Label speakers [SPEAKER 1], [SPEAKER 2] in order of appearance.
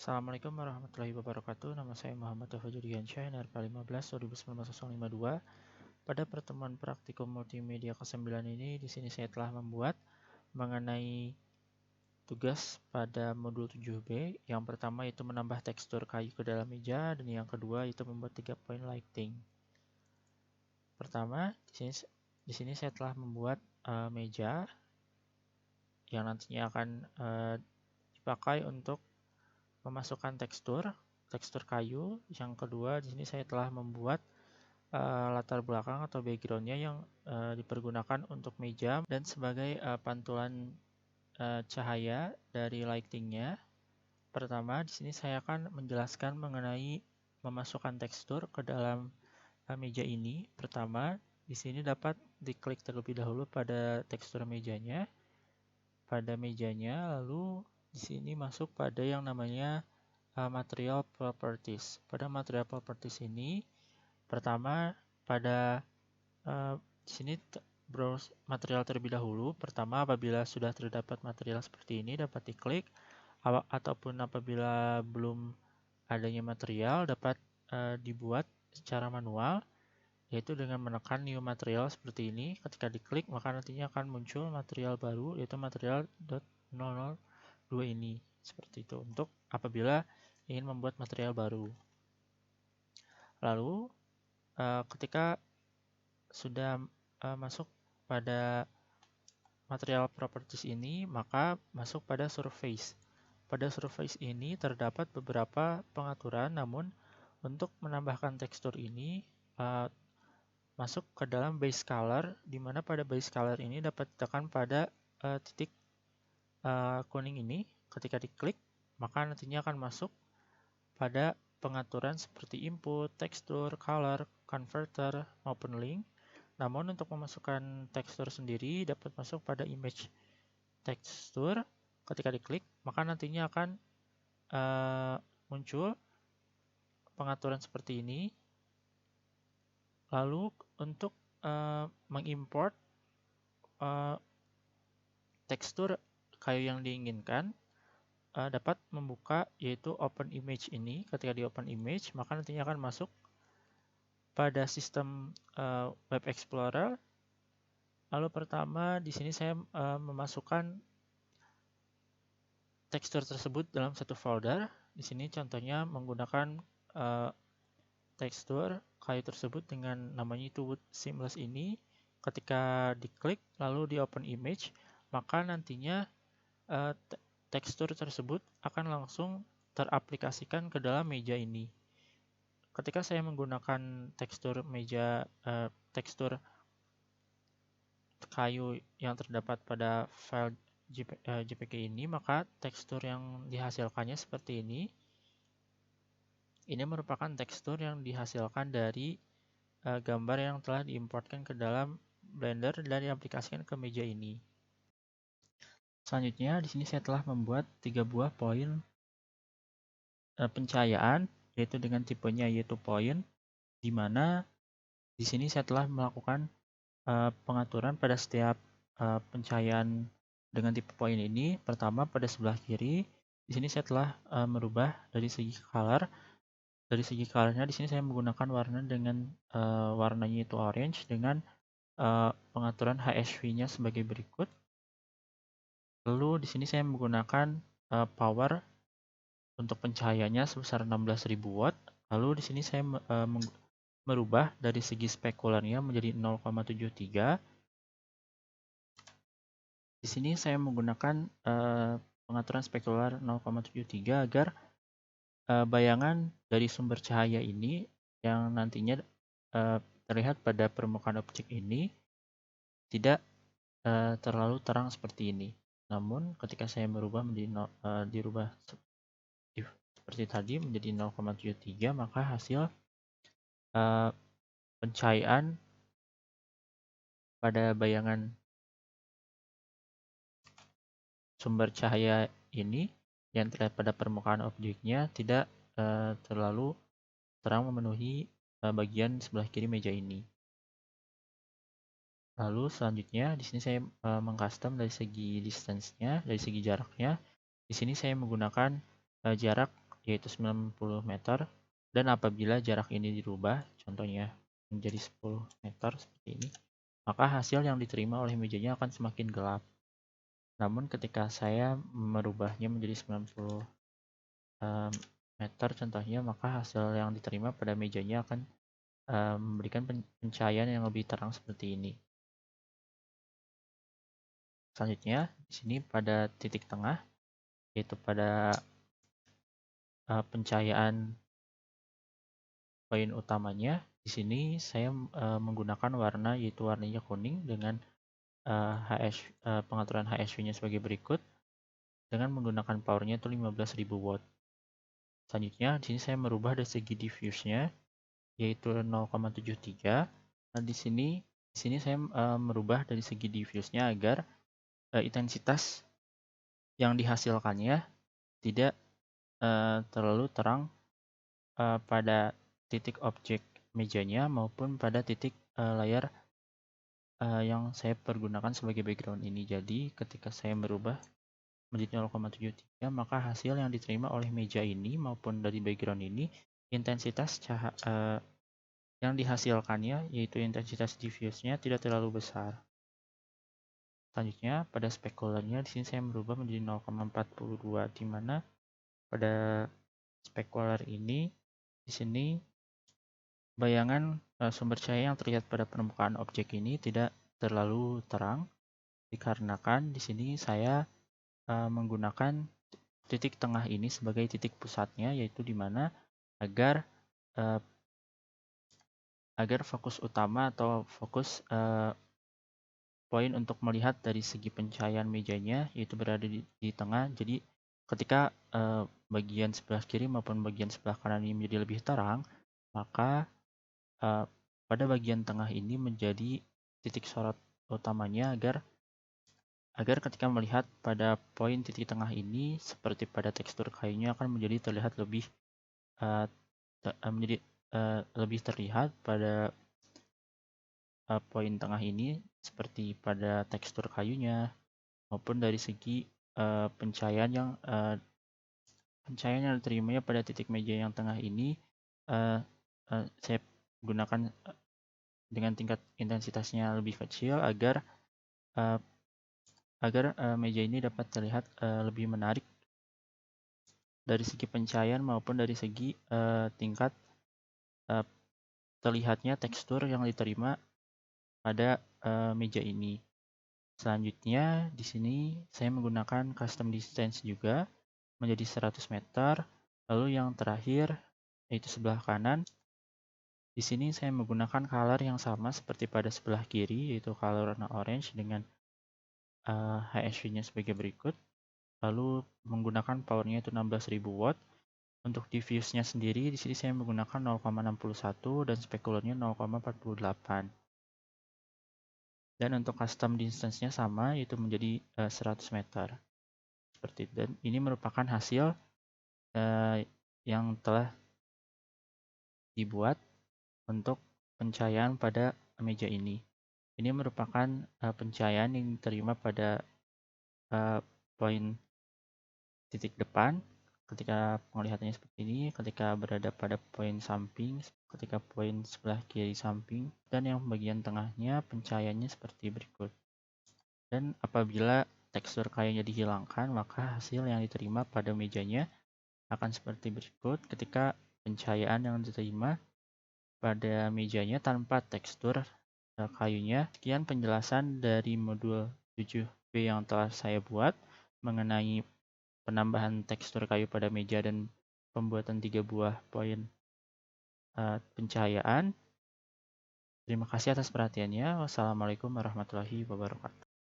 [SPEAKER 1] Assalamualaikum warahmatullahi wabarakatuh. Nama saya Muhammad Taufikur Diansyah, NRP 15 2019-052. Pada pertemuan praktikum multimedia ke-9 ini, di sini saya telah membuat mengenai tugas pada modul 7B. Yang pertama yaitu menambah tekstur kayu ke dalam meja, dan yang kedua yaitu membuat 3 poin lighting. Pertama, di sini saya telah membuat meja yang nantinya akan dipakai untuk memasukkan tekstur kayu. Yang kedua, di sini saya telah membuat latar belakang atau backgroundnya yang dipergunakan untuk meja dan sebagai pantulan cahaya dari lightingnya. Pertama, di sini saya akan menjelaskan mengenai memasukkan tekstur ke dalam meja ini. Pertama, di sini dapat diklik terlebih dahulu pada tekstur mejanya, lalu di sini masuk pada yang namanya material properties. Pada material properties ini, pertama pada di sini browse material terlebih dahulu. Pertama, apabila sudah terdapat material seperti ini dapat diklik, ataupun apabila belum adanya material dapat dibuat secara manual, yaitu dengan menekan new material seperti ini. Ketika diklik maka nantinya akan muncul material baru, yaitu material .002 ini. Seperti itu untuk apabila ingin membuat material baru. Lalu ketika sudah masuk pada material properties ini, maka masuk pada surface. Pada surface ini terdapat beberapa pengaturan, namun untuk menambahkan tekstur ini masuk ke dalam base color, di mana pada base color ini dapat ditekan pada titik kuning ini. Ketika diklik, maka nantinya akan masuk pada pengaturan seperti input, tekstur, color, converter, maupun link. Namun untuk memasukkan tekstur sendiri dapat masuk pada image tekstur. Ketika diklik, maka nantinya akan muncul pengaturan seperti ini. Lalu untuk mengimport tekstur kayu yang diinginkan, dapat membuka yaitu open image ini. Ketika di open image, maka nantinya akan masuk pada sistem web explorer. Lalu pertama di sini saya memasukkan tekstur tersebut dalam satu folder. Di sini contohnya menggunakan tekstur kayu tersebut dengan namanya itu wood seamless ini. Ketika diklik lalu di open image, maka nantinya tekstur tersebut akan langsung teraplikasikan ke dalam meja ini. Ketika saya menggunakan tekstur meja, tekstur kayu yang terdapat pada file JPG ini, maka tekstur yang dihasilkannya seperti ini. Ini merupakan tekstur yang dihasilkan dari gambar yang telah diimportkan ke dalam Blender dan diaplikasikan ke meja ini. Selanjutnya, di sini saya telah membuat 3 buah poin pencahayaan, yaitu dengan tipenya yaitu point, di mana di sini saya telah melakukan pengaturan pada setiap pencahayaan dengan tipe poin ini. Pertama, pada sebelah kiri, di sini saya telah merubah dari segi color. Dari segi colornya, di sini saya menggunakan warna dengan warnanya itu orange dengan pengaturan HSV-nya sebagai berikut. Lalu di sini saya menggunakan power untuk pencahayaannya sebesar 16.000 watt. Lalu di sini saya merubah dari segi spekularnya menjadi 0,73. Di sini saya menggunakan pengaturan spekular 0,73 agar bayangan dari sumber cahaya ini yang nantinya terlihat pada permukaan objek ini tidak terlalu terang seperti ini. Namun ketika saya merubah menjadi dirubah seperti tadi menjadi 0,73, maka hasil pencahayaan pada bayangan sumber cahaya ini yang terlihat pada permukaan objeknya tidak terlalu terang memenuhi bagian sebelah kiri meja ini. Lalu selanjutnya di sini saya mengcustom dari segi distance-nya, dari segi jaraknya. Di sini saya menggunakan jarak yaitu 90 meter, dan apabila jarak ini dirubah, contohnya menjadi 10 meter seperti ini, maka hasil yang diterima oleh mejanya akan semakin gelap. Namun ketika saya merubahnya menjadi 90 meter contohnya, maka hasil yang diterima pada mejanya akan memberikan pencahayaan yang lebih terang seperti ini. Selanjutnya, di sini pada titik tengah, yaitu pada pencahayaan poin utamanya, di sini saya menggunakan warna, yaitu warnanya kuning dengan pengaturan HSV-nya sebagai berikut, dengan menggunakan powernya itu 15.000 watt. Selanjutnya, di sini saya merubah dari segi diffuse-nya, yaitu 0,73. Nah, di sini saya merubah dari segi diffuse-nya agar intensitas yang dihasilkannya tidak terlalu terang pada titik objek mejanya maupun pada titik layar yang saya pergunakan sebagai background ini. Jadi ketika saya merubah menjadi 0,73, maka hasil yang diterima oleh meja ini maupun dari background ini, intensitas cahaya yang dihasilkannya, yaitu intensitas diffuse-nya tidak terlalu besar. Selanjutnya, pada specularnya di sini saya merubah menjadi 0,42, di mana pada spekular ini di sini bayangan sumber cahaya yang terlihat pada permukaan objek ini tidak terlalu terang, dikarenakan di sini saya menggunakan titik tengah ini sebagai titik pusatnya, yaitu di mana agar fokus utama atau fokus poin untuk melihat dari segi pencahayaan mejanya, yaitu berada di tengah. Jadi ketika bagian sebelah kiri maupun bagian sebelah kanan ini menjadi lebih terang, maka pada bagian tengah ini menjadi titik sorot utamanya agar ketika melihat pada poin titik tengah ini, seperti pada tekstur kayunya, akan menjadi terlihat lebih terlihat pada poin tengah ini, seperti pada tekstur kayunya maupun dari segi pencahayaan yang diterimanya pada titik meja yang tengah ini. Saya gunakan dengan tingkat intensitasnya lebih kecil agar meja ini dapat terlihat lebih menarik dari segi pencahayaan maupun dari segi tingkat terlihatnya tekstur yang diterima pada meja ini. Selanjutnya, di sini saya menggunakan custom distance juga menjadi 100 meter. Lalu yang terakhir, yaitu sebelah kanan. Di sini saya menggunakan color yang sama seperti pada sebelah kiri, yaitu color warna orange dengan HSV-nya sebagai berikut. Lalu menggunakan powernya itu 16.000 watt. Untuk diffuse-nya sendiri, di sini saya menggunakan 0,61 dan specularnya 0,48. Dan untuk custom distance-nya sama, yaitu menjadi 100 meter. Seperti itu. Dan ini merupakan hasil yang telah dibuat untuk pencahayaan pada meja ini. Ini merupakan pencahayaan yang diterima pada poin titik depan ketika penglihatannya seperti ini, ketika berada pada poin samping, ketika poin sebelah kiri samping, dan yang bagian tengahnya pencahayaannya seperti berikut. Dan apabila tekstur kayunya dihilangkan, maka hasil yang diterima pada mejanya akan seperti berikut ketika pencahayaan yang diterima pada mejanya tanpa tekstur kayunya. Sekian penjelasan dari modul 7B yang telah saya buat mengenai penambahan tekstur kayu pada meja dan pembuatan 3 buah poin pencahayaan. Terima kasih atas perhatiannya. Wassalamualaikum warahmatullahi wabarakatuh.